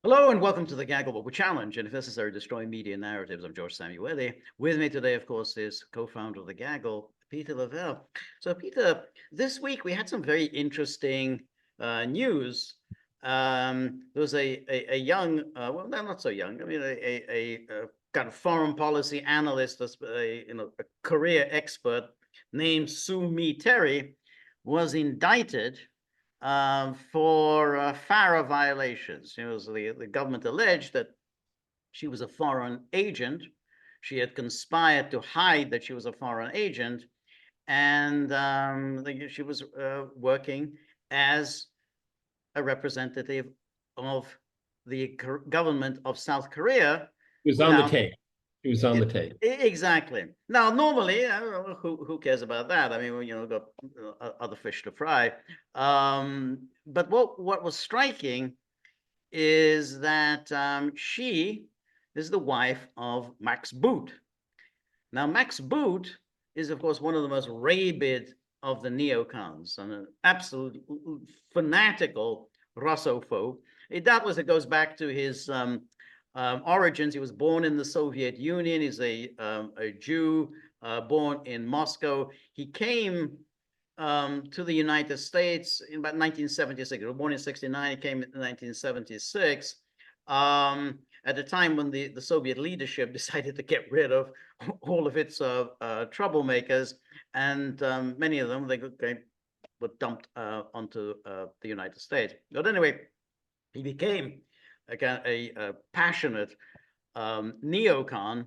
Hello and welcome to the Gaggle Challenge. And if necessary, destroy media narratives. I'm George Samueli. With me today, of course, is co-founder of the Gaggle, Peter Lavelle. So, Peter, this week we had some very interesting news. There was a young, well, no, not so young. I mean, a kind of foreign policy analyst, a career expert named Sue Mi Terry, was indicted for FARA violations. The government alleged that she was a foreign agent. She had conspired to hide that she was a foreign agent, and she was working as a representative of the government of South Korea It was on the without tape. It was on the tape. Exactly. Now, normally, I don't know who cares about that. I mean, got other fish to fry. But what was striking is that she is the wife of Max Boot. Now, Max Boot is, of course, one of the most rabid of the neocons, and an absolute fanatical Russophobe. It goes back to his origins. He was born in the Soviet Union. He's a Jew born in Moscow. He came to the United States in about 1976. He was born in 69. He came in 1976. At the time when the Soviet leadership decided to get rid of all of its troublemakers, and many of them they were dumped onto the United States. But anyway, he became a passionate neocon,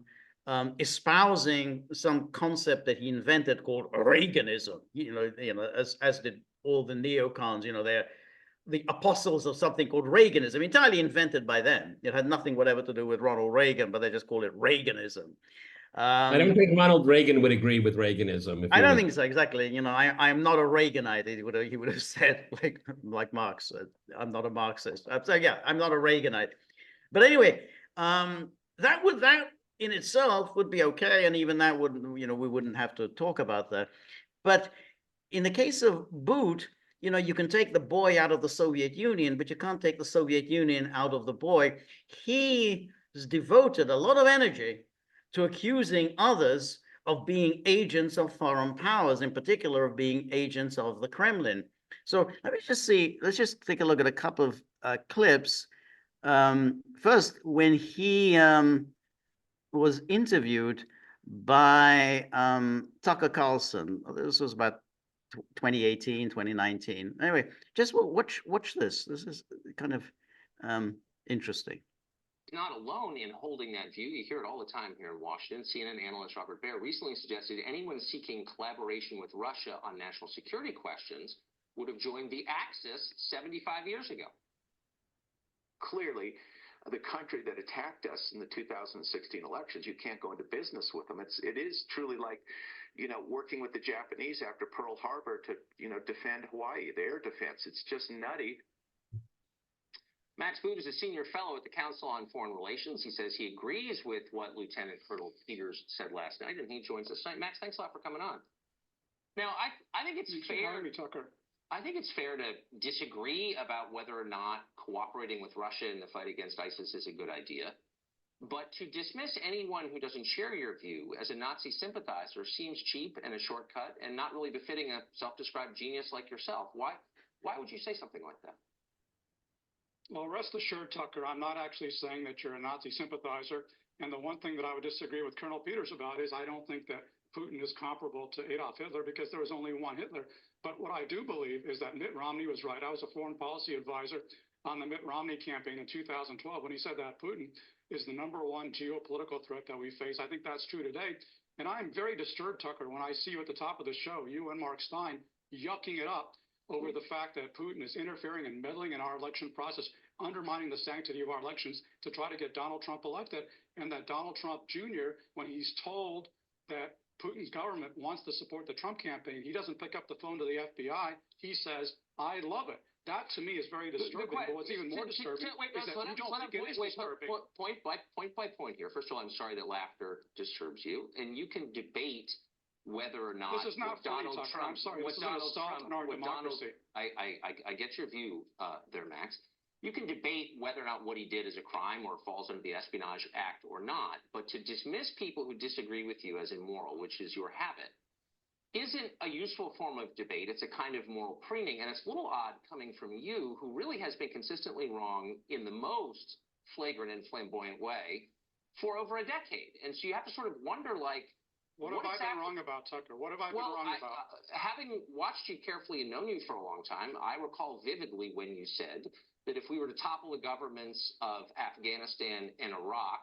espousing some concept that he invented called Reaganism. As did all the neocons. They're the apostles of something called Reaganism, entirely invented by them. It had nothing whatever to do with Ronald Reagan, but they just called it Reaganism. I don't think Ronald Reagan would agree with Reaganism. I don't think so, exactly. I am not a Reaganite. He would have said, like Marx said, I'm not a Marxist. So yeah, I'm not a Reaganite. But anyway, that in itself would be okay, and even that wouldn't, we wouldn't have to talk about that. But in the case of Boot, you can take the boy out of the Soviet Union, but you can't take the Soviet Union out of the boy. He has devoted a lot of energy to accusing others of being agents of foreign powers, in particular of being agents of the Kremlin. So let's just take a look at a couple of clips. First, when he was interviewed by Tucker Carlson, this was about 2018, 2019. Anyway, just watch this. This is kind of interesting. Not alone in holding that view. You hear it all the time here in Washington. CNN analyst Robert Baer recently suggested anyone seeking collaboration with Russia on national security questions would have joined the Axis 75 years ago. Clearly, the country that attacked us in the 2016 elections, you can't go into business with them. It is truly like, working with the Japanese after Pearl Harbor to, defend Hawaii, the air defense. It's just nutty. Max Boot is a senior fellow at the Council on Foreign Relations. He says he agrees with what Lieutenant Colonel Peters said last night, and he joins us tonight. Max, thanks a lot for coming on. Now, I think it's fair. Tucker. I think it's fair to disagree about whether or not cooperating with Russia in the fight against ISIS is a good idea. But to dismiss anyone who doesn't share your view as a Nazi sympathizer seems cheap and a shortcut and not really befitting a self-described genius like yourself. Why would you say something like that? Well, rest assured, Tucker, I'm not actually saying that you're a Nazi sympathizer. And the one thing that I would disagree with Colonel Peters about is I don't think that Putin is comparable to Adolf Hitler because there was only one Hitler. But what I do believe is that Mitt Romney was right. I was a foreign policy advisor on the Mitt Romney campaign in 2012 when he said that Putin is the number one geopolitical threat that we face. I think that's true today. And I'm very disturbed, Tucker, when I see you at the top of the show, you and Mark Stein, yucking it up over the fact that Putin is interfering and meddling in our election process, undermining the sanctity of our elections to try to get Donald Trump elected, and that Donald Trump Jr., when he's told that Putin's government wants to support the Trump campaign, he doesn't pick up the phone to the FBI. He says, I love it. That, to me, is very disturbing. But what's even more disturbing is that you don't think it is disturbing. Point by point here. First of all, I'm sorry that laughter disturbs you. And you can debate whether or not this is not Donald Trump. I'm sorry. This is an assault on our democracy. I get your view there, Max. you can debate whether or not what he did is a crime or falls under the Espionage Act or not, but to dismiss people who disagree with you as immoral, which is your habit, isn't a useful form of debate. It's a kind of moral preening, and it's a little odd coming from you, who really has been consistently wrong in the most flagrant and flamboyant way for over a decade. And so you have to sort of wonder, like, What have I been wrong about, Tucker? What have I been wrong about? Having watched you carefully and known you for a long time, I recall vividly when you said that if we were to topple the governments of Afghanistan and Iraq,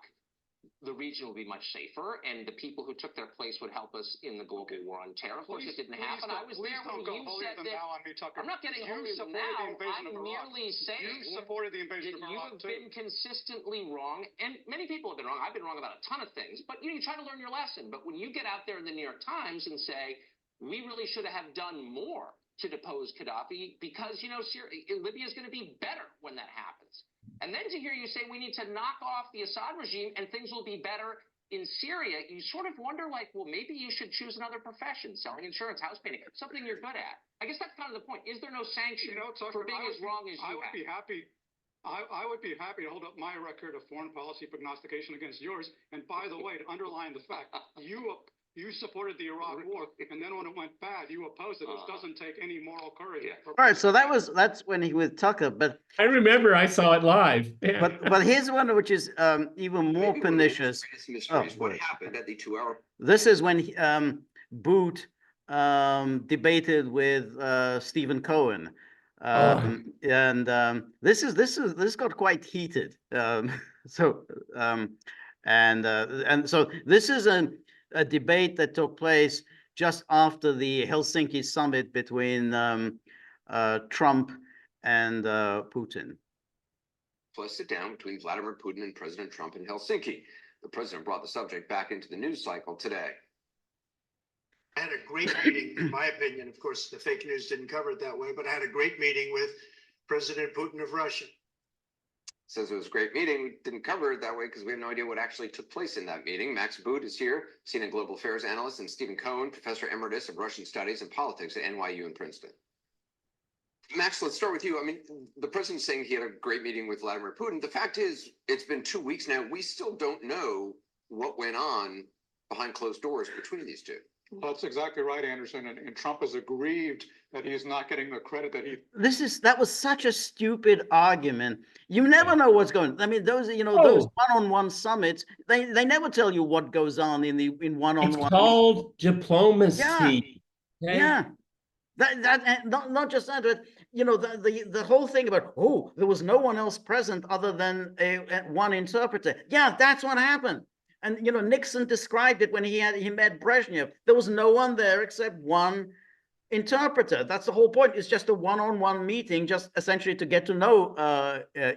the region would be much safer, and the people who took their place would help us in the global war on terror. Of course, it didn't happen. I was there when you said that. On me, Tucker. I'm not getting holier than thou. I'm merely saying you supported the invasion of Iraq. You have been consistently wrong, and many people have been wrong. I've been wrong about a ton of things, but you try to learn your lesson. But when you get out there in the New York Times and say, we really should have done more to depose Gaddafi because, Libya is going to be better when that happens. And then to hear you say we need to knock off the Assad regime and things will be better in Syria, you sort of wonder, like, well, maybe you should choose another profession, selling insurance, house painting, something you're good at. I guess that's kind of the point. Is there no sanction for being as wrong as you I would be happy to hold up my record of foreign policy prognostication against yours. And by the way, to underline the fact, you supported the Iraq war, and then when it went bad, you opposed it. It doesn't take any moral courage. All right, so that's when he with Tucker, but I remember I saw it live. Yeah. but here's one which is even more pernicious. What happened at the 2-hour? This is when Boot debated with Stephen Cohen. And this got quite heated. So this is a debate that took place just after the Helsinki summit between Trump and Putin. Plus, sit down between Vladimir Putin and President Trump in Helsinki. The president brought the subject back into the news cycle today. I had a great meeting, in my opinion. Of course, the fake news didn't cover it that way, but I had a great meeting with President Putin of Russia. Says it was a great meeting. We didn't cover it that way because we have no idea what actually took place in that meeting. Max Boot is here, CNN global affairs analyst, and Stephen Cohen, professor emeritus of Russian studies and politics at NYU in Princeton. Max, let's start with you. I mean, the president's saying he had a great meeting with Vladimir Putin. The fact is, it's been 2 weeks now. We still don't know what went on behind closed doors between these two. That's exactly right, Anderson. And Trump is aggrieved that he's not getting the credit that he. That was such a stupid argument. You never know what's going on. I mean, those those one-on-one summits, they never tell you what goes on in one-on-one. It's called diplomacy. Yeah. Yeah. That not just that, but the whole thing about there was no one else present other than one interpreter. Yeah, that's what happened. And Nixon described it when he met Brezhnev. There was no one there except one interpreter. That's the whole point. It's just a one-on-one meeting, just essentially to get to know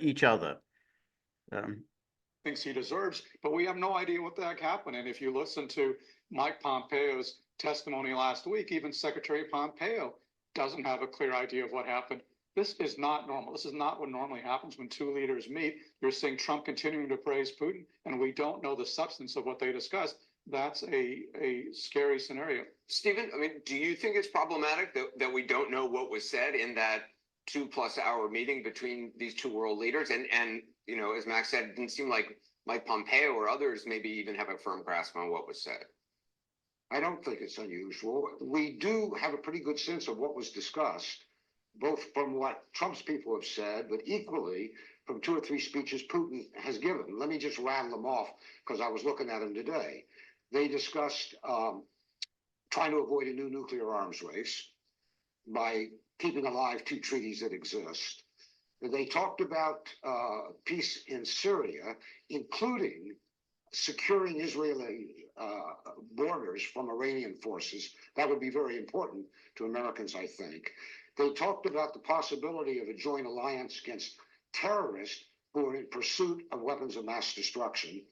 each other. Thinks he deserves, but we have no idea what the heck happened. And if you listen to Mike Pompeo's testimony last week, even Secretary Pompeo doesn't have a clear idea of what happened. This is not normal. This is not what normally happens when two leaders meet. You're seeing Trump continuing to praise Putin, and we don't know the substance of what they discussed. That's a scary scenario. Stephen, I mean, do you think it's problematic that we don't know what was said in that 2+ hour meeting between these two world leaders? And as Max said, it didn't seem like Mike Pompeo or others maybe even have a firm grasp on what was said. I don't think it's unusual. We do have a pretty good sense of what was discussed, both from what Trump's people have said, but equally from 2 or 3 speeches Putin has given. Let me just rattle them off because I was looking at them today. They discussed trying to avoid a new nuclear arms race by keeping alive 2 treaties that exist. They talked about peace in Syria, including securing Israeli borders from Iranian forces. That would be very important to Americans, I think. They talked about the possibility of a joint alliance against terrorists who are in pursuit of weapons of mass destruction.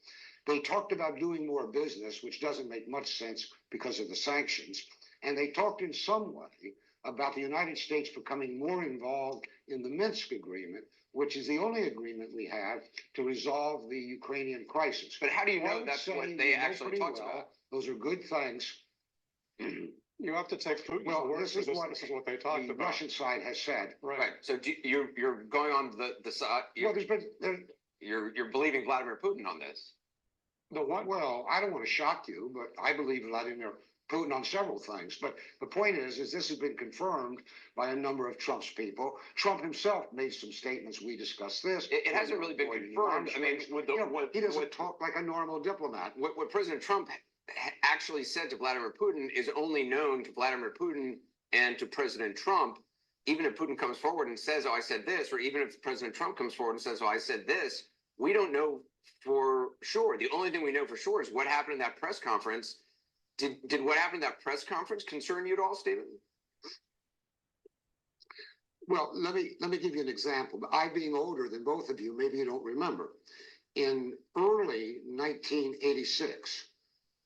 They talked about doing more business, which doesn't make much sense because of the sanctions. And they talked in some way about the United States becoming more involved in the Minsk agreement, which is the only agreement we have to resolve the Ukrainian crisis. But how do you know that's what they actually talked about? Those are good things. You have to take Putin's Well, word this for is this. what This is what they talked the about. Russian side has said. Right, so you're going on the side, Well, you're believing Vladimir Putin on this. well, I don't want to shock you, but I believe Vladimir Putin on several things. But the point is this has been confirmed by a number of Trump's people. Trump himself made some statements. We discussed this. It hasn't really been confirmed. I mean, he doesn't talk like a normal diplomat. What President Trump actually said to Vladimir Putin is only known to Vladimir Putin and to President Trump. Even if Putin comes forward and says, "Oh, I said this," or even if President Trump comes forward and says, "Oh, I said this," we don't know for sure. The only thing we know for sure is what happened in that press conference. Did what happened in that press conference concern you at all, Stephen? Well, let me give you an example. I being older than both of you, maybe you don't remember. In early 1986,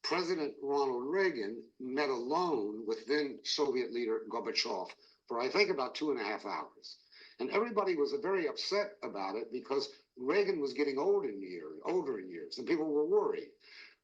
President Ronald Reagan met alone with then Soviet leader Gorbachev for I think about 2.5 hours. And everybody was very upset about it because Reagan was getting older in years, and people were worried.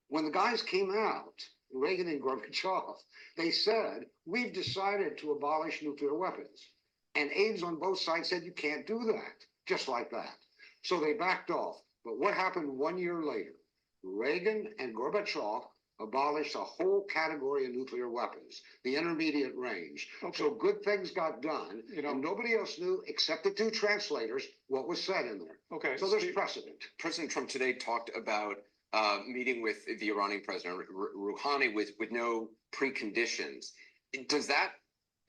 When the guys came out, Reagan and Gorbachev, they said, "We've decided to abolish nuclear weapons." And aides on both sides said, "You can't do that," just like that. So they backed off. But what happened 1 year later? Reagan and Gorbachev abolished a whole category of nuclear weapons, the intermediate range. Okay. So good things got done, and nobody else knew except the two translators what was said in there. Okay. So there's precedent. President Trump today talked about meeting with the Iranian president Rouhani with no preconditions. Does that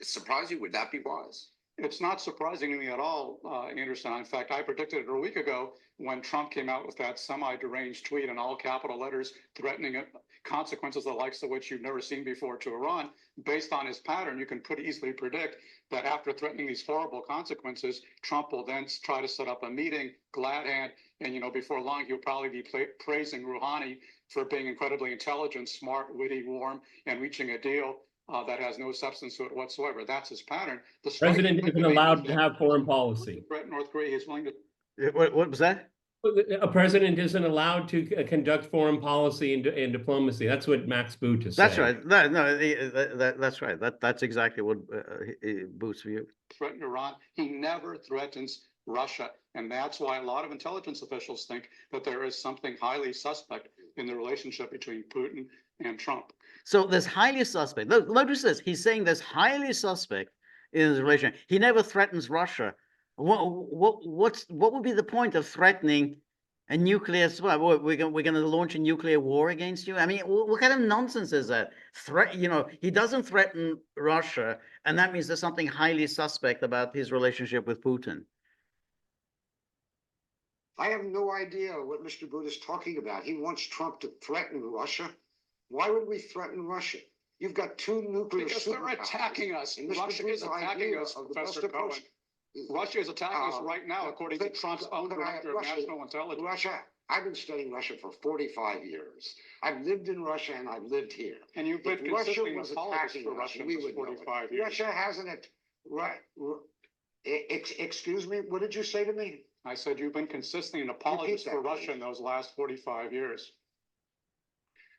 surprise you? Would that be wise? It's not surprising to me at all, Anderson. In fact, I predicted it a week ago when Trump came out with that semi-deranged tweet in all capital letters threatening consequences the likes of which you've never seen before to Iran. Based on his pattern, you can pretty easily predict that after threatening these horrible consequences, Trump will then try to set up a meeting, glad hand, and before long he'll probably be praising Rouhani for being incredibly intelligent, smart, witty, warm, and reaching a deal that has no substance to it whatsoever. That's his pattern. The President isn't allowed to have foreign policy. Threat North Korea. He's willing to. What was that? A president isn't allowed to conduct foreign policy and diplomacy. That's what Max Boot is That's saying. right. That's right. That's exactly what Boot's view. Threaten Iran. He never threatens Russia. And that's why a lot of intelligence officials think that there is something highly suspect in the relationship between Putin and Trump. So there's highly suspect. Notice this. He's saying there's highly suspect in his relation. He never threatens Russia. What would be the point of threatening a nuclear? We're going to launch a nuclear war against you? I mean, what kind of nonsense is that? He doesn't threaten Russia, and that means there's something highly suspect about his relationship with Putin. I have no idea what Mr. Boot is talking about. He wants Trump to threaten Russia. Why would we threaten Russia? You've got two nuclear because they're attacking us. Russia is attacking us, Professor Cohen. Russia is attacking us right now, according to Trump's own director of national intelligence. Russia, I've been studying Russia for 45 years. I've lived in Russia and I've lived here. And you've been consistently an apologist for Russia for 45 years. Russia hasn't. Excuse me, what did you say to me? I said you've been consistently an apologist for Russia in those last 45 years.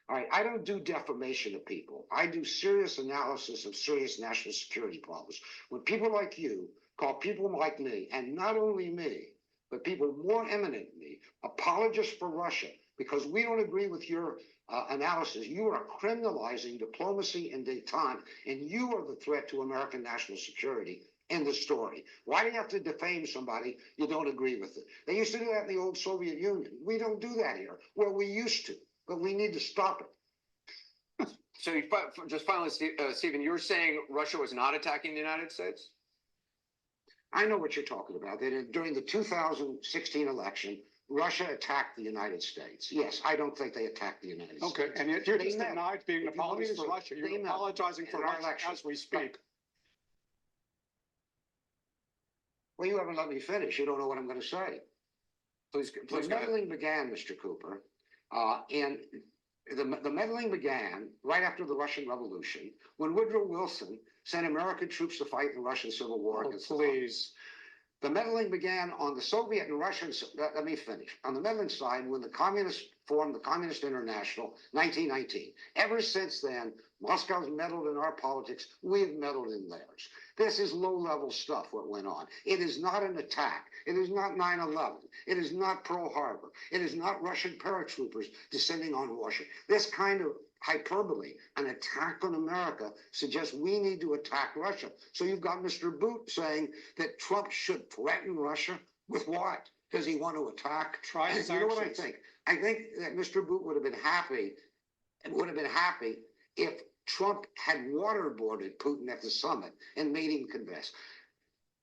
All right, I don't do defamation of people. I do serious analysis of serious national security problems. When people like you call people like me, and not only me, but people more eminent than me, apologists for Russia, because we don't agree with your analysis, you are criminalizing diplomacy and détente, and you are the threat to American national security. End of story. Why do you have to defame somebody you don't agree with? It? They used to do that in the old Soviet Union. We don't do that here. Well, we used to, but we need to stop it. So just finally, Stephen, you're saying Russia was not attacking the United States? I know what you're talking about. That during the 2016 election, Russia attacked the United States. Yes, I don't think they attacked the United States. Okay, and yet you just denied being an apologist for Russia. You're apologizing for Russia as we speak. Well, you haven't let me finish. You don't know what I'm going to say. Please the meddling began, Mr. Cooper, and the meddling began right after the Russian Revolution when Woodrow Wilson sent American troops to fight in the Russian Civil War. The meddling began on the Soviet and Russian. Let me finish. On the meddling side, when the communists formed the Communist International, 1919. Ever since then, Moscow's meddled in our politics. We've meddled in theirs. This is low-level stuff, what went on. It is not an attack. It is not 9/11. It is not Pearl Harbor. It is not Russian paratroopers descending on Washington. This kind of hyperbole, an attack on America, suggests we need to attack Russia. So you've got Mr. Boot saying that Trump should threaten Russia with what? Does he want to attack? Try And you know what I sanctions. think? I think that Mr. Boot would have been happy if Trump had waterboarded Putin at the summit and made him confess.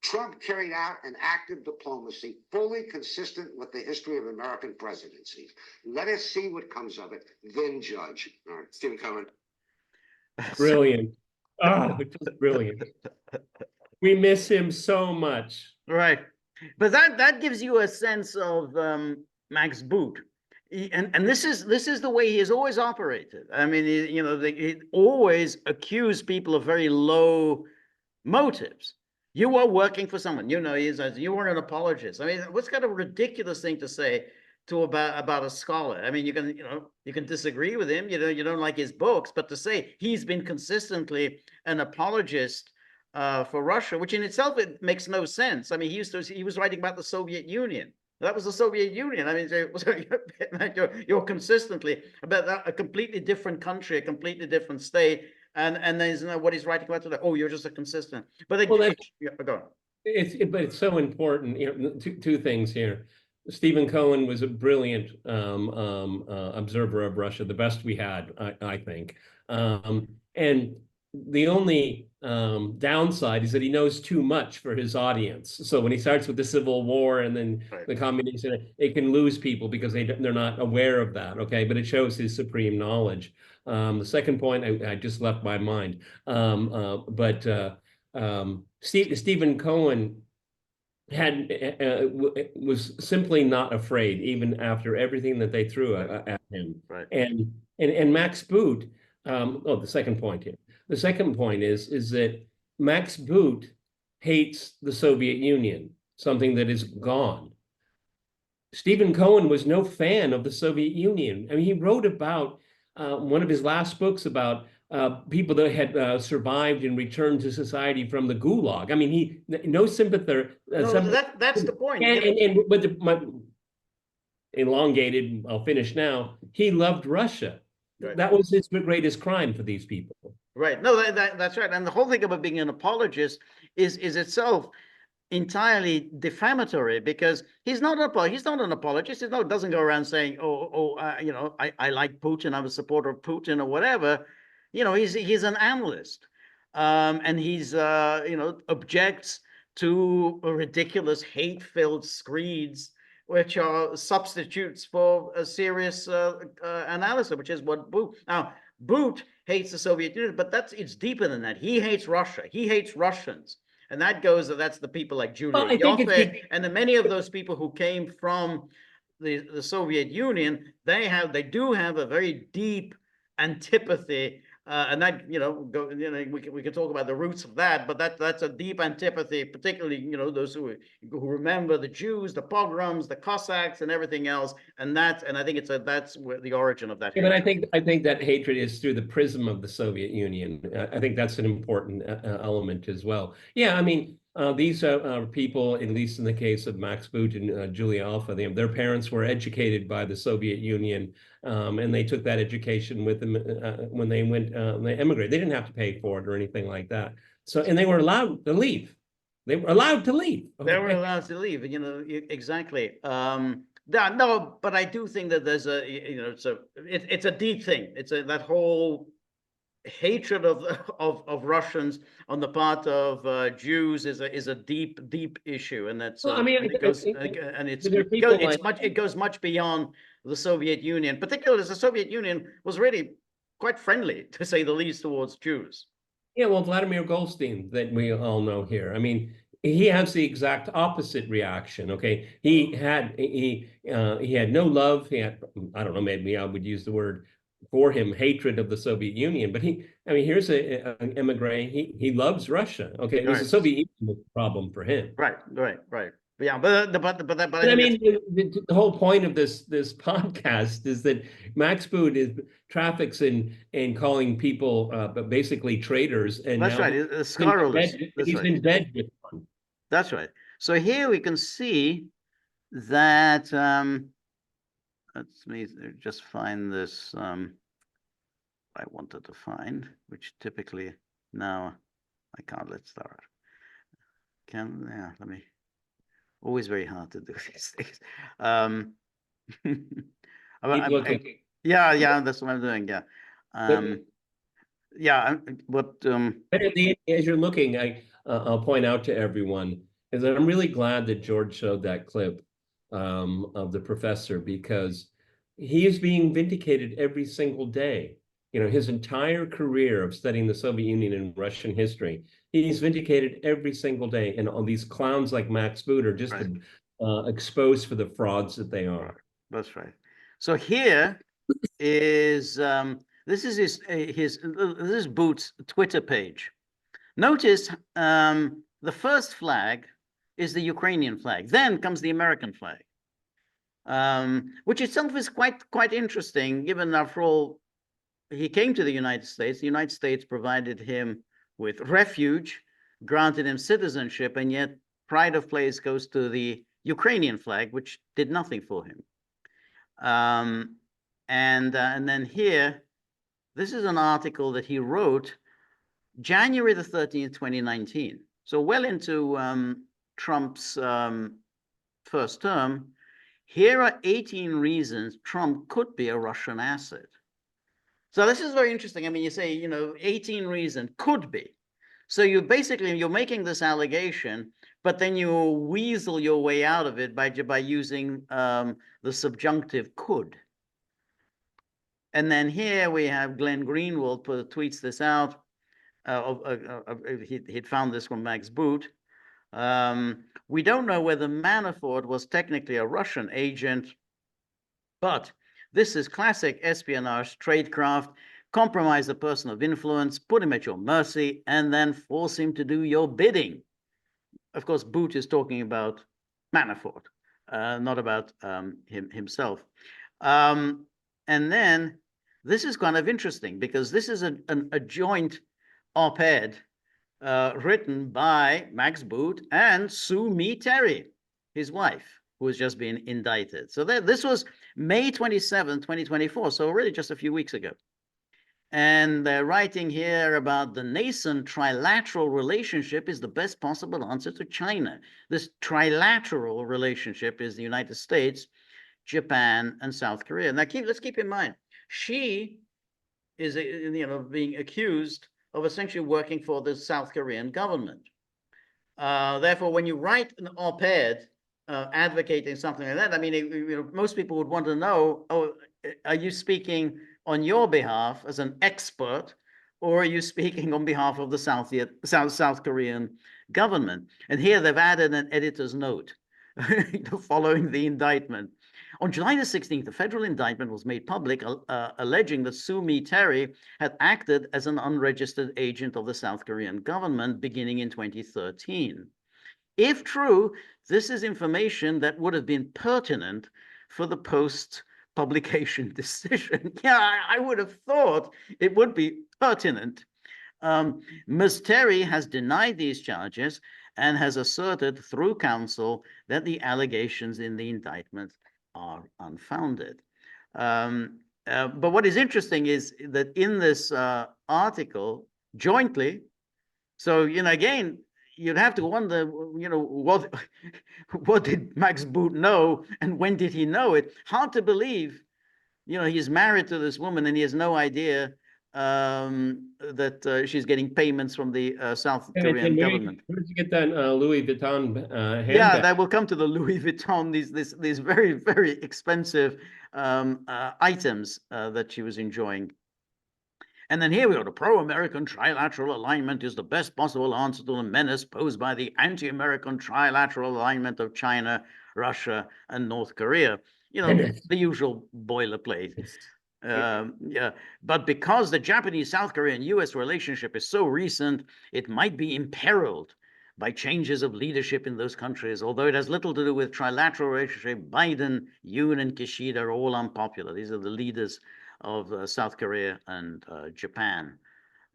Trump carried out an act of diplomacy fully consistent with the history of American presidencies. Let us see what comes of it, then judge. All right, Stephen Cohen. Brilliant. Oh, just brilliant. We miss him so much. Right. But that gives you a sense of Max Boot. And this is the way he has always operated. I mean, he always accused people of very low motives. You are working for someone, he says, you were an apologist. I mean, what's kind of a ridiculous thing to say about a scholar? I mean, you can disagree with him, you don't like his books, but to say he's been consistently an apologist for Russia, which in itself, it makes no sense. I mean, he was writing about the Soviet Union. That was the Soviet Union. I mean, you're consistently about a completely different country, a completely different state. And then what he's writing about today. Oh, you're just a consistent. But then, Well, go on. But it's so important. Two things here. Stephen Cohen was a brilliant observer of Russia, the best we had, I think. And the only downside is that he knows too much for his audience. So when he starts with the Civil War and then the communists, it can lose people because they're not aware of that. Okay, but it shows his supreme knowledge. The second point, I just left my mind. Stephen Cohen was simply not afraid, even after everything that they threw at him. Right. And Max Boot. The second point here. The second point is that Max Boot hates the Soviet Union, something that is gone. Stephen Cohen was no fan of the Soviet Union. I mean, he wrote about one of his last books about people that had survived and returned to society from the Gulag. I mean, no sympathy. That's the point. But my elongated, I'll finish now. He loved Russia. Right. That was his greatest crime for these people. Right. No, that's right. And the whole thing about being an apologist is itself entirely defamatory, because he's not an apologist. He doesn't go around saying, I like Putin, I'm a supporter of Putin or whatever. He's an analyst, and he's objects to ridiculous hate-filled screeds, which are substitutes for a serious analysis, which is what Boot. Now, Boot hates the Soviet Union, but it's deeper than that. He hates Russia. He hates Russians. And that's the people like Julia Ioffe, and then many of those people who came from the Soviet Union, they do have a very deep antipathy, and that we can talk about the roots of that, but that's a deep antipathy, particularly those who remember the Jews, the pogroms, the Cossacks, and everything else, and I think that's where the origin of that. Yeah, but I think that hatred is through the prism of the Soviet Union. I think that's an important element as well. Yeah, I mean, these are people, at least in the case of Max Boot and Julia Ioffe, their parents were educated by the Soviet Union, and they took that education with them when they they emigrated. They didn't have to pay for it or anything like that. So, and they were allowed to leave. They were allowed to leave. Okay? They were allowed to leave. Exactly. No, but I do think that there's it's a deep thing. It's that whole hatred of Russians on the part of Jews is a deep issue, and that's it goes much beyond the Soviet Union, particularly as the Soviet Union was really quite friendly, to say the least, towards Jews. Yeah, well, Vladimir Goldstein, that we all know here. I mean, he has the exact opposite reaction. Okay, he had no love. He had, I don't know, maybe I would use the word for him, hatred of the Soviet Union. But here's an immigrant. He loves Russia. Okay, it was the Soviet Union problem for him. Right. Yeah, but I But I think mean, the whole point of this podcast is that Max Boot is traffics in calling people but basically traitors, and that's now right. It's scurrilous. That's he's right. in bed with one. That's right. So here we can see that let me just find this I wanted to find, which typically now I can't. Let's start. Let me. Always very hard to do these things. Keep looking. Yeah, that's what I'm doing. Yeah, But yeah. But as you're looking, I'll point out to everyone is that I'm really glad that George showed that clip of the professor, because he is being vindicated every single day. You know, his entire career of studying the Soviet Union and Russian history, he's vindicated every single day. And all these clowns like Max Boot are just Right. exposed for the frauds that they are. That's right. So here is this is this is Boot's Twitter page. Notice the first flag is the Ukrainian flag. Then comes the American flag, which itself is quite interesting, given after all, he came to the United States. The United States provided him with refuge, granted him citizenship, and yet pride of place goes to the Ukrainian flag, which did nothing for him. And then here, this is an article that he wrote January the 13th, 2019. So well into Trump's first term. Here are 18 reasons Trump could be a Russian asset. So this is very interesting. I mean, you say, 18 reasons could be. So you're making this allegation, but then you weasel your way out of it by using the subjunctive could. And then here we have Glenn Greenwald tweets this out. He'd found this from Max Boot. We don't know whether Manafort was technically a Russian agent, but this is classic espionage, tradecraft. Compromise the person of influence, put him at your mercy, and then force him to do your bidding. Of course, Boot is talking about Manafort, not about himself. And then this is kind of interesting, because this is a joint op-ed written by Max Boot and Sue Mi Terry, his wife, who has just been indicted. So this was May 27, 2024, so really just a few weeks ago. And they're writing here about the nascent trilateral relationship is the best possible answer to China. This trilateral relationship is the United States, Japan, and South Korea. Now, let's keep in mind, she is, being accused of essentially working for the South Korean government. Therefore, when you write an op-ed advocating something like that, I mean, most people would want to know, oh, are you speaking on your behalf as an expert, or are you speaking on behalf of the South Korean government? And here they've added an editor's note following the indictment. On July the 16th, a federal indictment was made public, alleging that Sue Mi Terry had acted as an unregistered agent of the South Korean government beginning in 2013. If true, this is information that would have been pertinent for the post-publication decision. Yeah, I would have thought it would be pertinent. Ms. Terry has denied these charges and has asserted through counsel that the allegations in the indictment are unfounded. But what is interesting is that in this article, jointly, so, again, you'd have to wonder, what did Max Boot know and when did he know it? Hard to believe, he's married to this woman and he has no idea that she's getting payments from the South Korean government. Where did you get that Louis Vuitton handbag? Yeah, that will come to the Louis Vuitton, these very, very expensive items that she was enjoying. And then here we go, the pro-American trilateral alignment is the best possible answer to the menace posed by the anti-American trilateral alignment of China, Russia, and North Korea. The usual boilerplate. Yeah, but because the Japanese, South Korean, US relationship is so recent, it might be imperiled by changes of leadership in those countries. Although it has little to do with trilateral relationship, Biden, Yoon, and Kishida are all unpopular. These are the leaders of South Korea and Japan.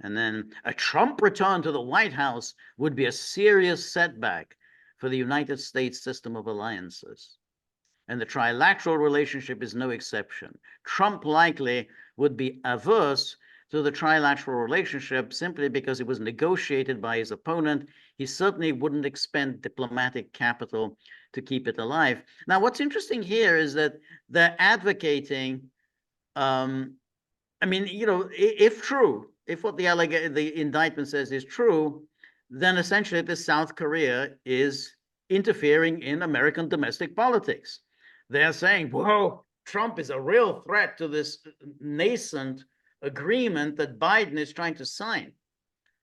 And then a Trump return to the White House would be a serious setback for the United States system of alliances. And the trilateral relationship is no exception. Trump likely would be averse to the trilateral relationship simply because it was negotiated by his opponent. He certainly wouldn't expend diplomatic capital to keep it alive. Now, what's interesting here is that they're advocating, I mean, you know, if true, if what the indictment says is true, then essentially the South Korea is interfering in American domestic politics. They're saying, whoa, Trump is a real threat to this nascent agreement that Biden is trying to sign.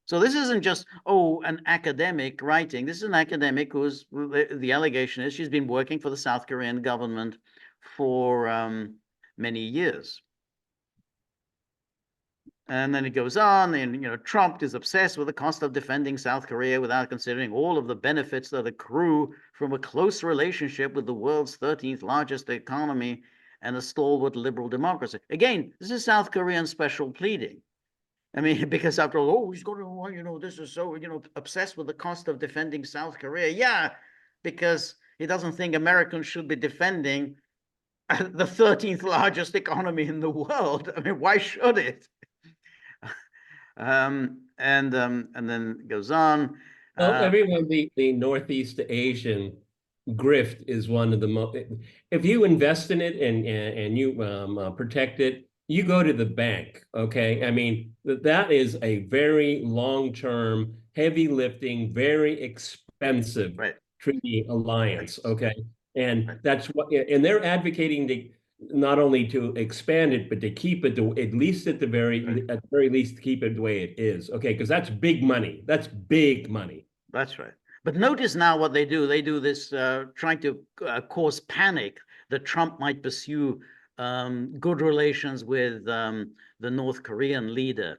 So this isn't just, oh, an academic writing. This is an academic who's, the allegation is she's been working for the South Korean government for many years. And then it goes on, and you know, Trump is obsessed with the cost of defending South Korea without considering all of the benefits that accrue from a close relationship with the world's 13th largest economy and a stalwart liberal democracy. Again, this is South Korean special pleading. I mean, because after all, oh, he's going to, you know, this is so, you know, obsessed with the cost of defending South Korea. Yeah, because he doesn't think Americans should be defending the 13th largest economy in the world. I mean, why should it? And then it goes on. Well, everyone, the Northeast Asian grift is one of the most. If you invest in it and you protect it, you go to the bank. Okay, I mean that is a very long-term, heavy lifting, very expensive treaty alliance. Okay, and that's what, and they're advocating to not only to expand it, but to keep it at least at the very least keep it the way it is. Okay, because that's big money. That's big money. That's right. But notice now what they do. They do this trying to cause panic that Trump might pursue good relations with the North Korean leader.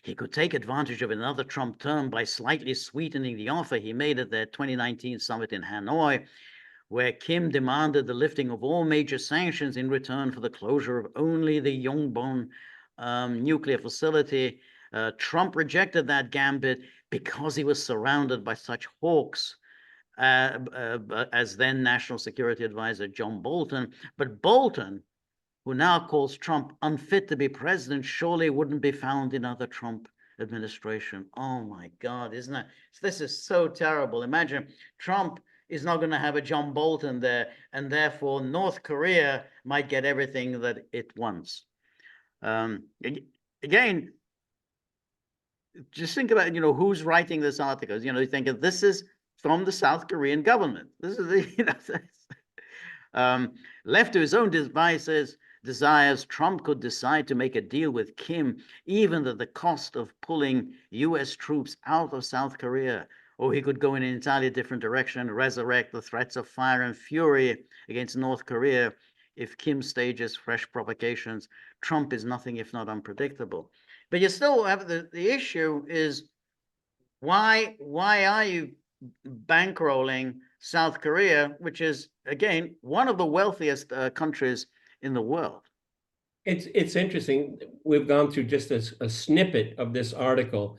He could take advantage of another Trump term by slightly sweetening the offer he made at their 2019 summit in Hanoi, where Kim demanded the lifting of all major sanctions in return for the closure of only the Yongbyon nuclear facility. Trump rejected that gambit because he was surrounded by such hawks as then National Security Advisor John Bolton. But Bolton, who now calls Trump unfit to be president, surely wouldn't be found in other Trump administration. Oh my God, isn't that? This is so terrible. Imagine Trump is not going to have a John Bolton there, and therefore North Korea might get everything that it wants. Again, just think about, you know, who's writing this article. You know, you think of this is from the South Korean government. This is the, you know, left to his own devices, desires, Trump could decide to make a deal with Kim, even at the cost of pulling US troops out of South Korea. Or he could go in an entirely different direction, resurrect the threats of fire and fury against North Korea if Kim stages fresh provocations. Trump is nothing if not unpredictable. But you still have the issue is why are you bankrolling South Korea, which is, again, one of the wealthiest countries in the world? It's interesting. We've gone through just a snippet of this article,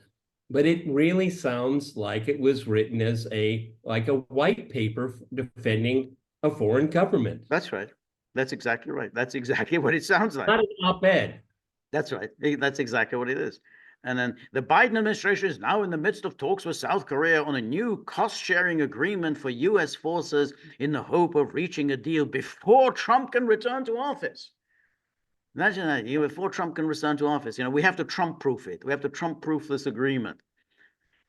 but it really sounds like it was written as a white paper defending a foreign government. That's right. That's exactly right. That's exactly what it sounds like. Not an op-ed. That's right. That's exactly what it is. And then the Biden administration is now in the midst of talks with South Korea on a new cost-sharing agreement for U.S. forces in the hope of reaching a deal before Trump can return to office. Imagine that, before Trump can return to office. You know, we have to Trump-proof it. We have to Trump-proof this agreement.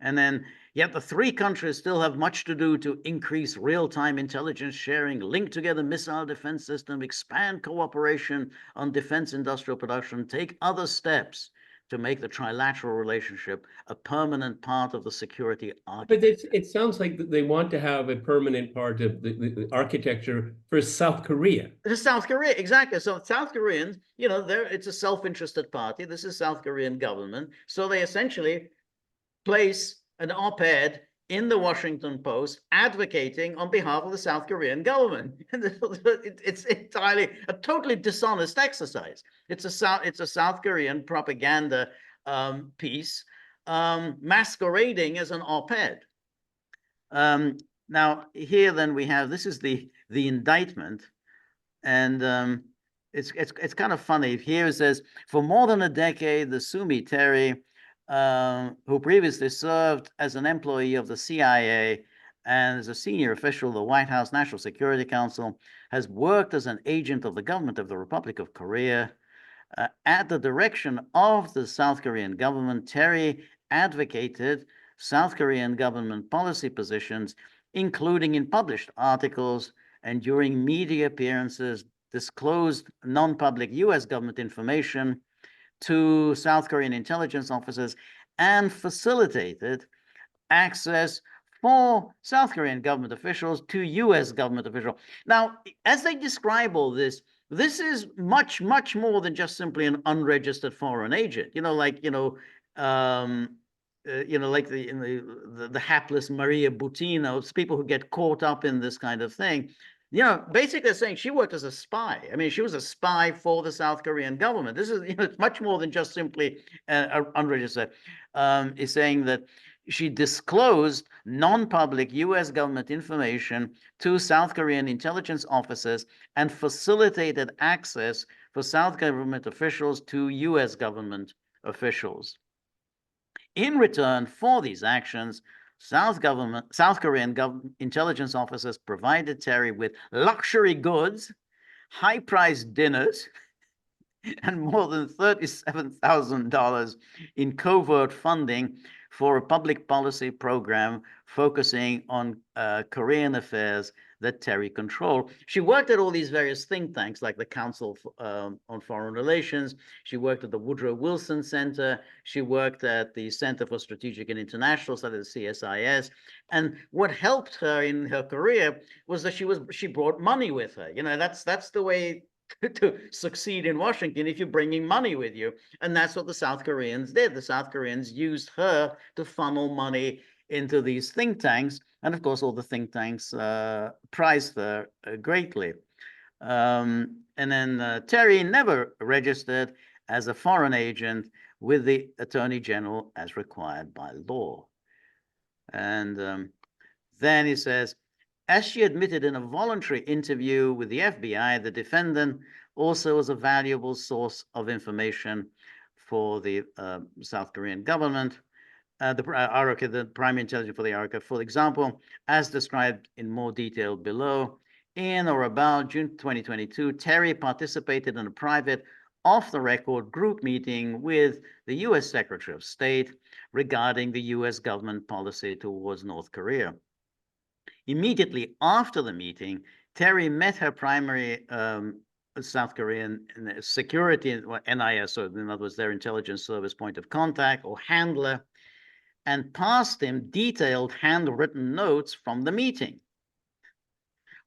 And then, yet the three countries still have much to do to increase real-time intelligence sharing, link together missile defense system, expand cooperation on defense industrial production, take other steps to make the trilateral relationship a permanent part of the security architecture. But it sounds like they want to have a permanent part of the architecture for South Korea. For South Korea, exactly. So South Koreans, you know, it's a self-interested party. This is South Korean government. So they essentially place an op-ed in the Washington Post advocating on behalf of the South Korean government. It's entirely a totally dishonest exercise. It's a South Korean propaganda piece masquerading as an op-ed. Now here then we have, this is the indictment, and it's kind of funny. Here it says, for more than a decade, the Sumi Terry, who previously served as an employee of the CIA and as a senior official of the White House National Security Council, has worked as an agent of the government of the Republic of Korea. At the direction of the South Korean government, Terry advocated South Korean government policy positions, including in published articles and during media appearances, disclosed non-public US government information to South Korean intelligence officers, and facilitated access for South Korean government officials to US government officials. Now, as they describe all this, this is much, much more than just simply an unregistered foreign agent. Like like the hapless Maria Butina, people who get caught up in this kind of thing. Basically saying she worked as a spy. I mean, she was a spy for the South Korean government. This is, it's much more than just simply unregistered. Is saying that she disclosed non-public US government information to South Korean intelligence officers and facilitated access for South government officials to US government officials. In return for these actions, South Korean intelligence officers provided Terry with luxury goods, high-priced dinners, and more than $37,000 in covert funding for a public policy program focusing on Korean affairs that Terry controlled. She worked at all these various think tanks, like the Council on Foreign Relations. She worked at the Woodrow Wilson Center. She worked at the Center for Strategic and International Studies, the CSIS. And what helped her in her career was that she brought money with her. That's the way to succeed in Washington, if you're bringing money with you. And that's what the South Koreans did. The South Koreans used her to funnel money into these think tanks. And of course, all the think tanks prized her greatly. And then Terry never registered as a foreign agent with the Attorney General as required by law. And then he says, as she admitted in a voluntary interview with the FBI, the defendant also was a valuable source of information for the South Korean government, the ARCA, the primary intelligence for the ARCA. For example, as described in more detail below, in or about June 2022, Terry participated in a private off-the-record group meeting with the US Secretary of State regarding the US government policy towards North Korea. Immediately after the meeting, Terry met her primary South Korean security, NIS, so in other words, their intelligence service point of contact or handler, and passed him detailed handwritten notes from the meeting.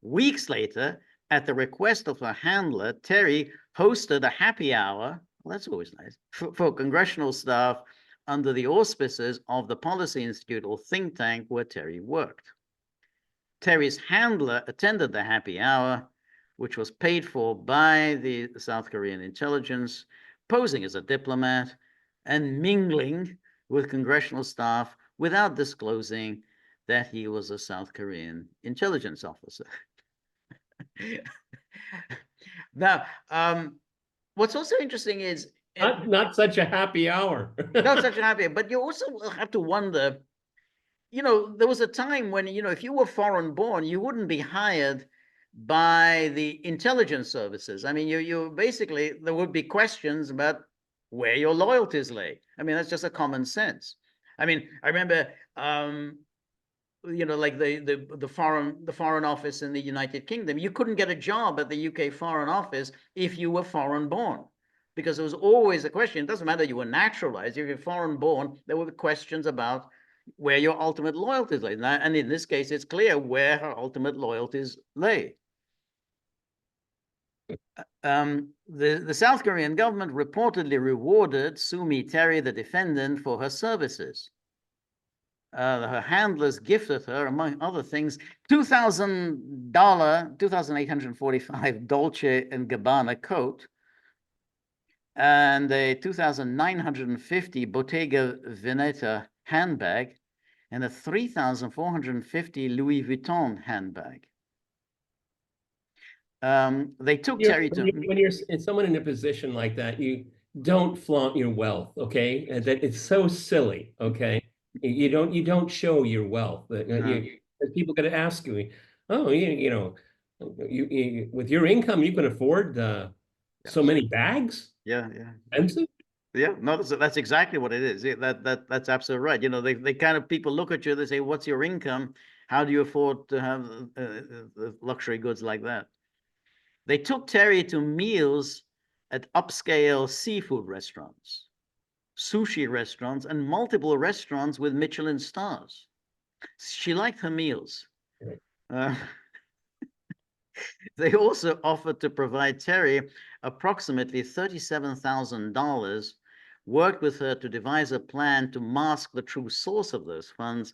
Weeks later, at the request of her handler, Terry hosted a happy hour, well, that's always nice, for congressional staff under the auspices of the Policy Institute or think tank where Terry worked. Terry's handler attended the happy hour, which was paid for by the South Korean intelligence, posing as a diplomat and mingling with congressional staff without disclosing that he was a South Korean intelligence officer. Now, what's also interesting is not such a happy hour. Not such a happy, but you also have to wonder, there was a time when, if you were foreign born, you wouldn't be hired by the intelligence services. I mean, you basically, there would be questions about where your loyalties lay. I mean, that's just a common sense. I mean, I remember, like the foreign office in the United Kingdom, you couldn't get a job at the UK Foreign Office if you were foreign born, because there was always a question. It doesn't matter you were naturalized. If you're foreign born, there were questions about where your ultimate loyalties lay. And in this case, it's clear where her ultimate loyalties lay. The South Korean government reportedly rewarded Sumi Terry, the defendant, for her services. her handlers gifted her, among other things, $2,845 Dolce & Gabbana coat and a 2,950 Bottega Veneta handbag and a 3,450 Louis Vuitton handbag. They took Terry to... When you're someone in a position like that, you don't flaunt your wealth, okay? And that it's so silly, okay? You don't show your wealth. People got to ask you, oh, you know, with your income, you can afford so many bags? Yeah. Expensive? Yeah, no, that's exactly what it is. That's absolutely right. You know, they kind of, people look at you, they say, what's your income? How do you afford to have luxury goods like that? They took Terry to meals at upscale seafood restaurants, sushi restaurants, and multiple restaurants with Michelin stars. She liked her meals. They also offered to provide Terry approximately $37,000, worked with her to devise a plan to mask the true source of those funds,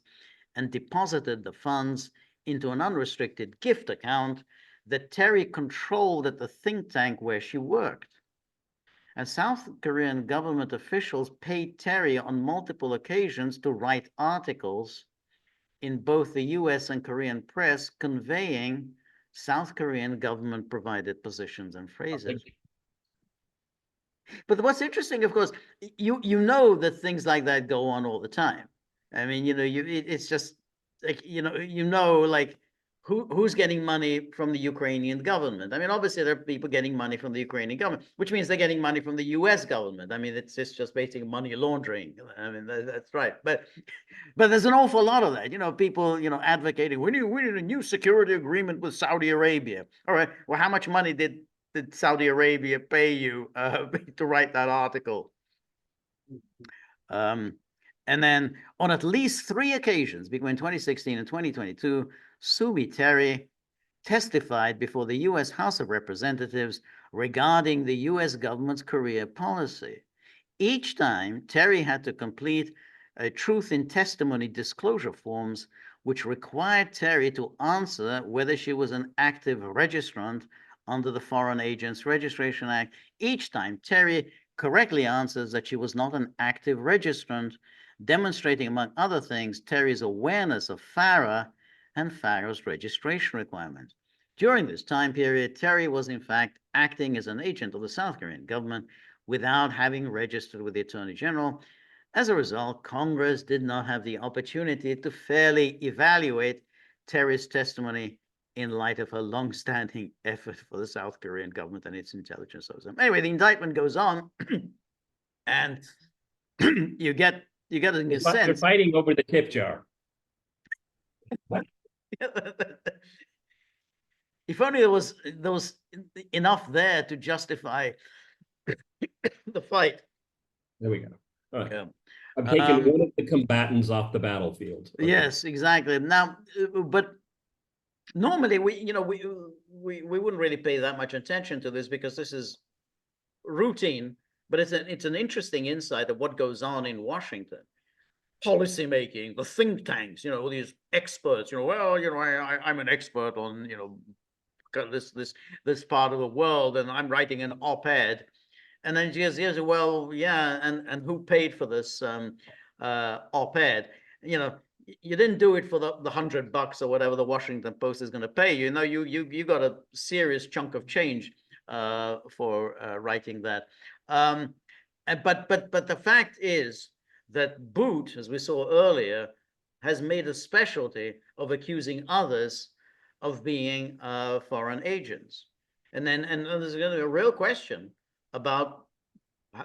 and deposited the funds into an unrestricted gift account that Terry controlled at the think tank where she worked. And South Korean government officials paid Terry on multiple occasions to write articles in both the US and Korean press conveying South Korean government provided positions and phrases. But what's interesting, of course, you know that things like that go on all the time. I mean, you know, it's just like, like who's getting money from the Ukrainian government? I mean, obviously there are people getting money from the Ukrainian government, which means they're getting money from the US government. I mean, it's just basically money laundering. I mean, that's right. But there's an awful lot of that, people, advocating, we need a new security agreement with Saudi Arabia. All right, well, how much money did Saudi Arabia pay you to write that article? And then on at least 3 occasions between 2016 and 2022, Sumi Terry testified before the US House of Representatives regarding the US government's Korea policy. Each time, Terry had to complete a truth in testimony disclosure forms, which required Terry to answer whether she was an active registrant under the Foreign Agents Registration Act. Each time, Terry correctly answers that she was not an active registrant, demonstrating, among other things, Terry's awareness of FARA and FARA's registration requirements. During this time period, Terry was in fact acting as an agent of the South Korean government without having registered with the Attorney General. As a result, Congress did not have the opportunity to fairly evaluate Terry's testimony in light of her long-standing effort for the South Korean government and its intelligence service. Anyway, the indictment goes on, and you get a sense. They're fighting over the tip jar. If only there was enough there to justify the fight. There we go. All right. Yeah. I'm taking one of the combatants off the battlefield. Okay. Yes, exactly. Now, but normally we wouldn't really pay that much attention to this because this is routine, but it's an interesting insight of what goes on in Washington. Policy making, the think tanks, all these experts, I'm an expert on, this part of the world, and I'm writing an op-ed. And then she goes, yes, well, yeah, and who paid for this op-ed? You didn't do it for the $100 or whatever the Washington Post is going to pay you. You got a serious chunk of change for writing that. But the fact is that Boot, as we saw earlier, has made a specialty of accusing others of being foreign agents. And there's going to be a real question about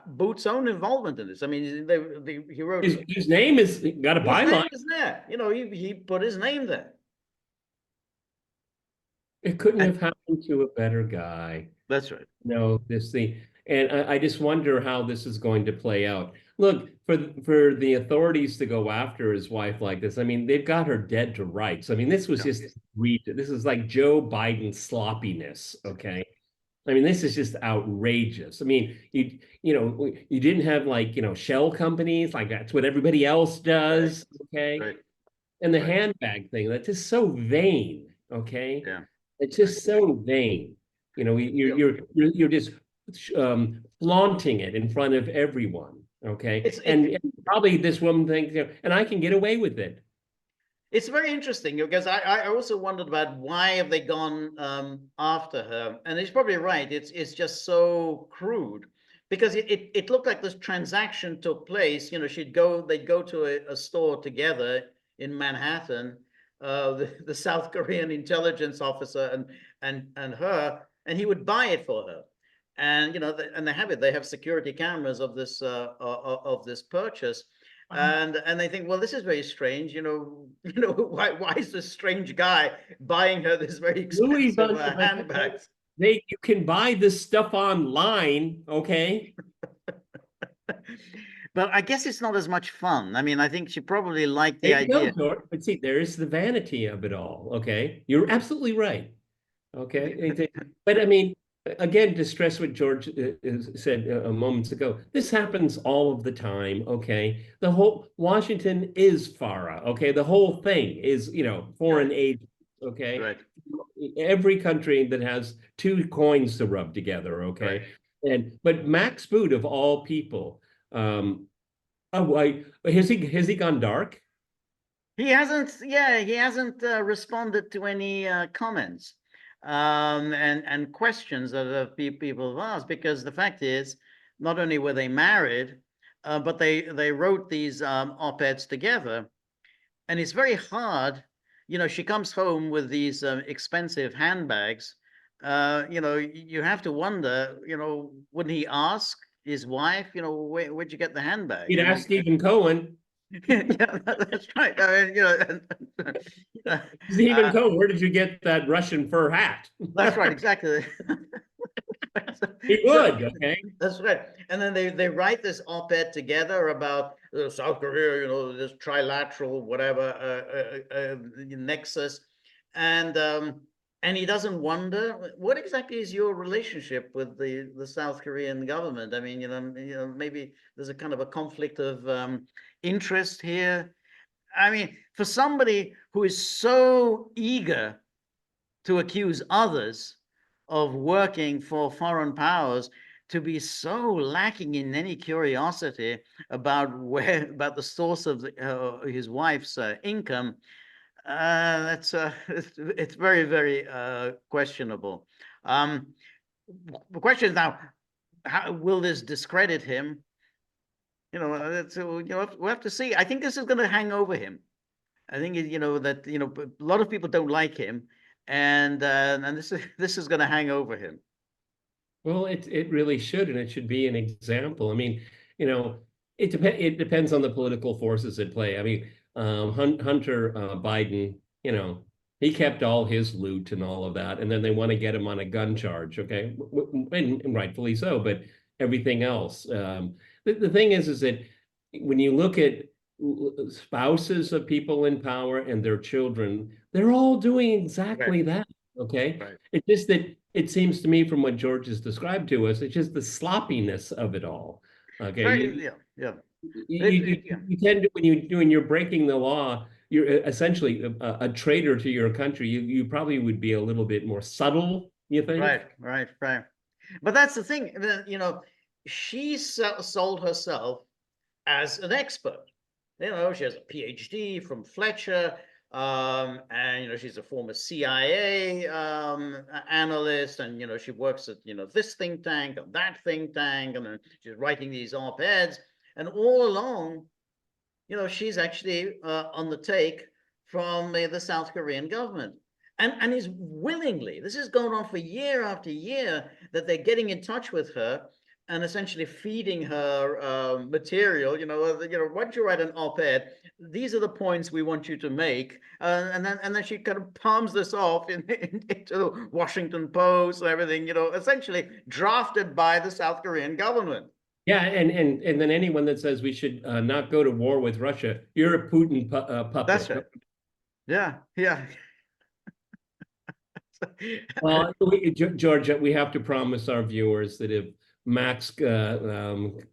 Boot's own involvement in this. I mean, he wrote his name is got a byline. His name is there. He put his name there. It couldn't have happened to a better guy. That's right. No, this thing. And I just wonder how this is going to play out. Look, for the authorities to go after his wife like this, I mean, they've got her dead to rights. I mean, this was just this is like Joe Biden sloppiness, okay? I mean, this is just outrageous. I mean, you didn't have like, shell companies, like that's what everybody else does, okay? Right. And the Right. handbag thing, that's just so vain, okay? Yeah. It's just so vain. You're just flaunting it in front of everyone, okay? And probably this woman thinks, and I can get away with it. It's very interesting because I also wondered about why have they gone after her, and he's probably right. It's just so crude because it looked like this transaction took place. They'd go to a store together in Manhattan, the South Korean intelligence officer and her, and he would buy it for her. And and they have security cameras of this purchase. And they think, well, this is very strange. Why is this strange guy buying her this very Louis expensive handbag? You can buy this stuff online, okay? But I guess it's not as much fun. I mean, I think she probably liked the idea. But see, there's the vanity of it all, okay? You're absolutely right, okay? But I mean, again, to stress what George said a moments ago, this happens all of the time, okay? The whole Washington is FARA, okay? The whole thing is, foreign aid, okay? Right. Every country that has two coins to rub together, okay? Right. But Max Boot of all people, has he gone dark? He hasn't. Yeah, he hasn't responded to any comments and questions that people have asked, because the fact is, not only were they married, but they wrote these op-eds together, and it's very hard. She comes home with these expensive handbags. You have to wonder. Wouldn't he ask his wife? Where'd you get the handbag? He'd ask Stephen Cohen. Yeah, that's right. I mean, Stephen Cohen, where did you get that Russian fur hat? That's right, exactly. He would, okay. That's right. And then they write this op-ed together about South Korea, this trilateral whatever nexus, and he doesn't wonder what exactly is your relationship with the South Korean government. I mean, maybe there's a kind of a conflict of interest here. I mean, for somebody who is so eager to accuse others of working for foreign powers, to be so lacking in any curiosity about the source of his wife's income, it's very, very questionable. The question is now, how will this discredit him? We'll have to see. I think this is going to hang over him. I think that a lot of people don't like him, and this is going to hang over him. Well, it really should, and it should be an example. I mean, it depends on the political forces at play. I mean, Hunter Biden, he kept all his loot and all of that, and then they want to get him on a gun charge, okay, and rightfully so. But everything else, the thing is that when you look at spouses of people in power and their children, they're all doing exactly that. Okay. Right. It's just that it seems to me, from what George has described to us, it's just the sloppiness of it all. Okay. Right. Yeah. You tend to, when you're breaking the law, you're essentially a traitor to your country. You probably would be a little bit more subtle, you think? Right. But that's the thing. She sold herself as an expert. She has a PhD from Fletcher, and she's a former CIA analyst, and she works at this think tank and that think tank, and then she's writing these op-eds, and all along, she's actually on the take from the South Korean government, and is willingly. This is going on for year after year, that they're getting in touch with her and essentially feeding her material. Why don't you write an op-ed? These are the points we want you to make, and then she kind of palms this off into the Washington Post and everything. Essentially drafted by the South Korean government. Yeah, and then anyone that says we should not go to war with Russia, you're a Putin puppet. That's right. Yeah. Well, Georgia, we have to promise our viewers that if Max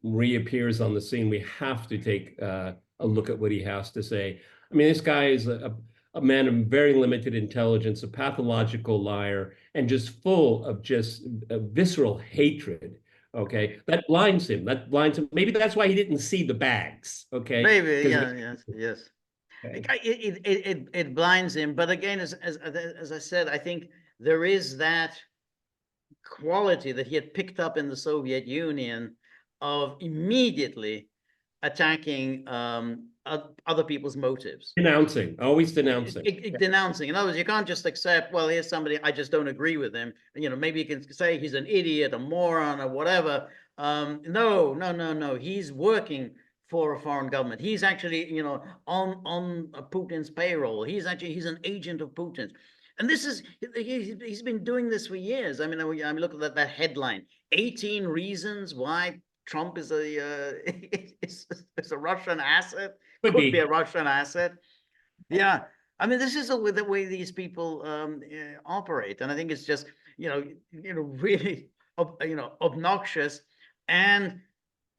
reappears on the scene, we have to take a look at what he has to say. I mean, this guy is a man of very limited intelligence, a pathological liar, and just full of just visceral hatred. Okay, that blinds him. That blinds him. Maybe that's why he didn't see the bags. Okay, Maybe, yeah, yes, yes. okay. It blinds him. But again, as I said, I think there is that quality that he had picked up in the Soviet Union of immediately attacking other people's motives. Denouncing, always denouncing. Denouncing. In other words, you can't just accept, well, here's somebody, I just don't agree with him. You know, maybe you can say he's an idiot, a moron, or whatever. No. He's working for a foreign government. He's actually, you know, on Putin's payroll. He's an agent of Putin's. And this is, he's been doing this for years. I mean, look at that headline, 18 reasons why Trump is is a Russian asset. Could be a Russian asset. Yeah. I mean, this is the way these people operate. And I think it's just, really, obnoxious. And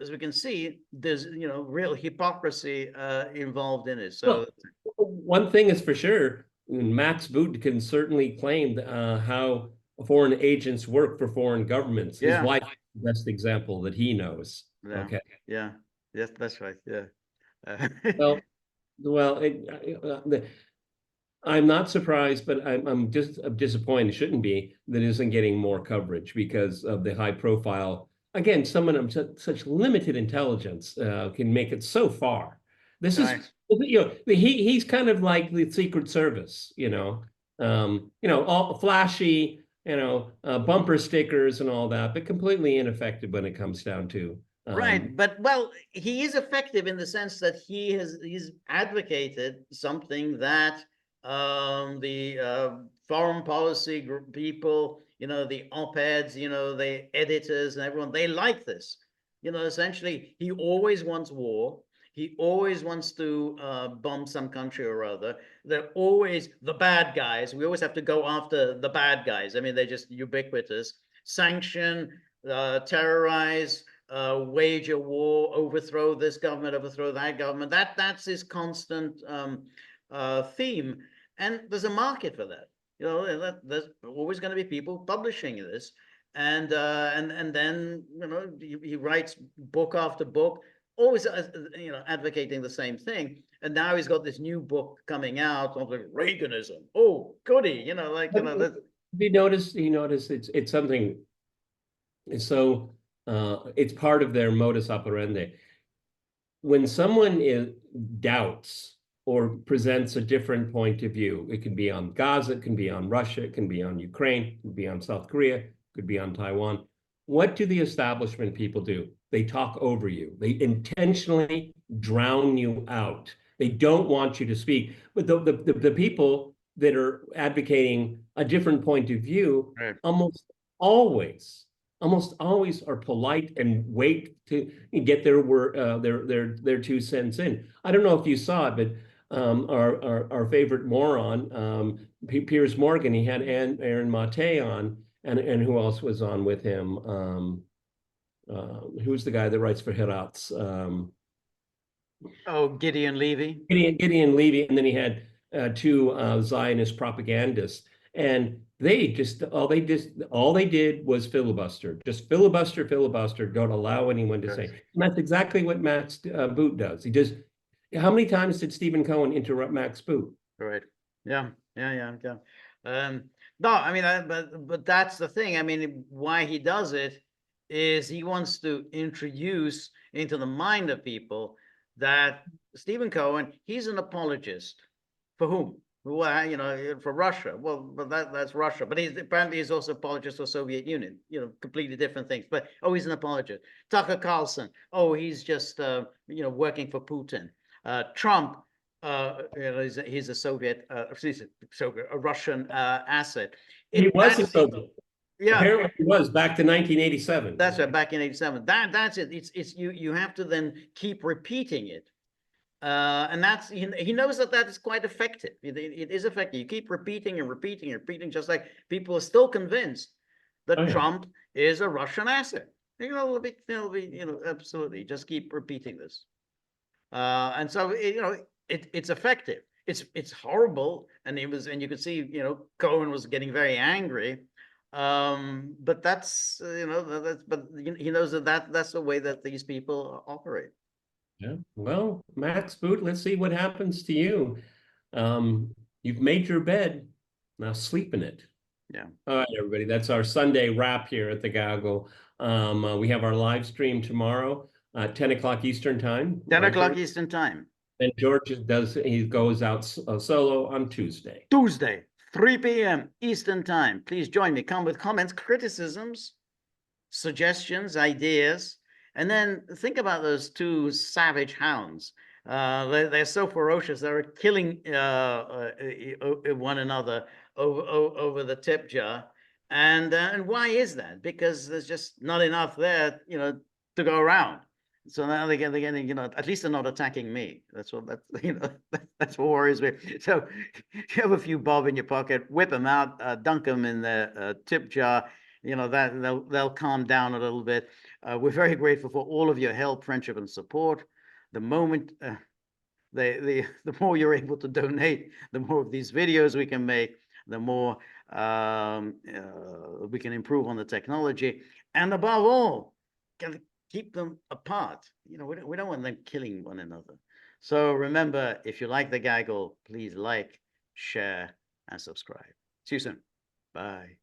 as we can see, there's, real hypocrisy involved in it. So well, one thing is for sure, Max Boot can certainly claim how foreign agents work for foreign governments. His wife is the best example that he knows. Yeah. Okay. Yeah. Yes, that's right. Yeah. I'm not surprised, but I'm just disappointed. Shouldn't be that isn't getting more coverage because of the high profile. Again, someone of such limited intelligence can make it so far. This is, he's kind of like the Secret Service, all flashy, bumper stickers and all that, but completely ineffective when it comes down to. Right, but well, he is effective in the sense that he's advocated something that the foreign policy group people, the op-eds, the editors and everyone, they like this. Essentially, he always wants war. He always wants to bomb some country or other. They're always the bad guys. We always have to go after the bad guys. I mean, they're just ubiquitous. Sanction, terrorize, wage a war, overthrow this government, overthrow that government. That's his constant theme. And there's a market for that. There's always going to be people publishing this. And then, he writes book after book, always, advocating the same thing. And now he's got this new book coming out on the Reaganism. Oh, goody, You notice it's something. So it's part of their modus operandi. When someone doubts or presents a different point of view, it can be on Gaza, it can be on Russia, it can be on Ukraine, it can be on South Korea, it could be on Taiwan. What do the establishment people do? They talk over you. They intentionally drown you out. They don't want you to speak. But the people that are advocating a different point of view, right, almost always are polite and wait to get their word, their 2 cents in. I don't know if you saw it, but our favorite moron, Piers Morgan, he had Aaron Mate on, and who else was on with him? Who's the guy that writes for Heratz? Gideon Levy. Gideon Levy, and then he had 2 Zionist propagandists, and all they did was filibuster, just filibuster, don't allow anyone to say. And that's exactly what Max Boot does. He just, how many times did Stephen Cohen interrupt Max Boot? Right. Yeah. No, I mean, but that's the thing. I mean, why he does it is he wants to introduce into the mind of people that Stephen Cohen, he's an apologist. For whom? Well, for Russia. Well, but that's Russia. But apparently he's also apologist for Soviet Union. Completely different things. But he's an apologist. Tucker Carlson. He's just working for Putin. Trump. He's a Soviet, a Russian asset. He was a Soviet. Yeah, apparently he was back to 1987. That's right, back in 87. That's it. It's you have to then keep repeating it. And that's, he knows that that is quite effective. It is effective. You keep repeating and repeating and repeating, just like people are still convinced that Oh, yeah. Trump is a Russian asset. Absolutely. Just keep repeating this. And so, it's effective. It's horrible. And you could see, Cohen was getting very angry. But that's, but he knows that's the way that these people operate. Yeah. Well, Max Boot, let's see what happens to you. You've made your bed. Now sleep in it. Yeah. All right, everybody. That's our Sunday wrap here at the Gaggle. We have our live stream tomorrow at 10 o'clock Eastern time. 10 right, o'clock George? Eastern time. And George he goes out solo on Tuesday. Tuesday, 3 p.m. Eastern time. Please join me. Come with comments, criticisms, suggestions, ideas. And then think about those two savage hounds. They're so ferocious. They're killing one another over the tip jar. And why is that? Because there's just not enough there, to go around. So now they're getting, at least they're not attacking me. That's that's what worries me. So you have a few bob in your pocket, whip them out, dunk them in the tip jar. That they'll calm down a little bit. We're very grateful for all of your help, friendship, and support. The moment the more you're able to donate, the more of these videos we can make, the more we can improve on the technology, and above all, gotta keep them apart. We don't want them killing one another. So remember, if you like the Gaggle, please like, share, and subscribe. See you soon. Bye.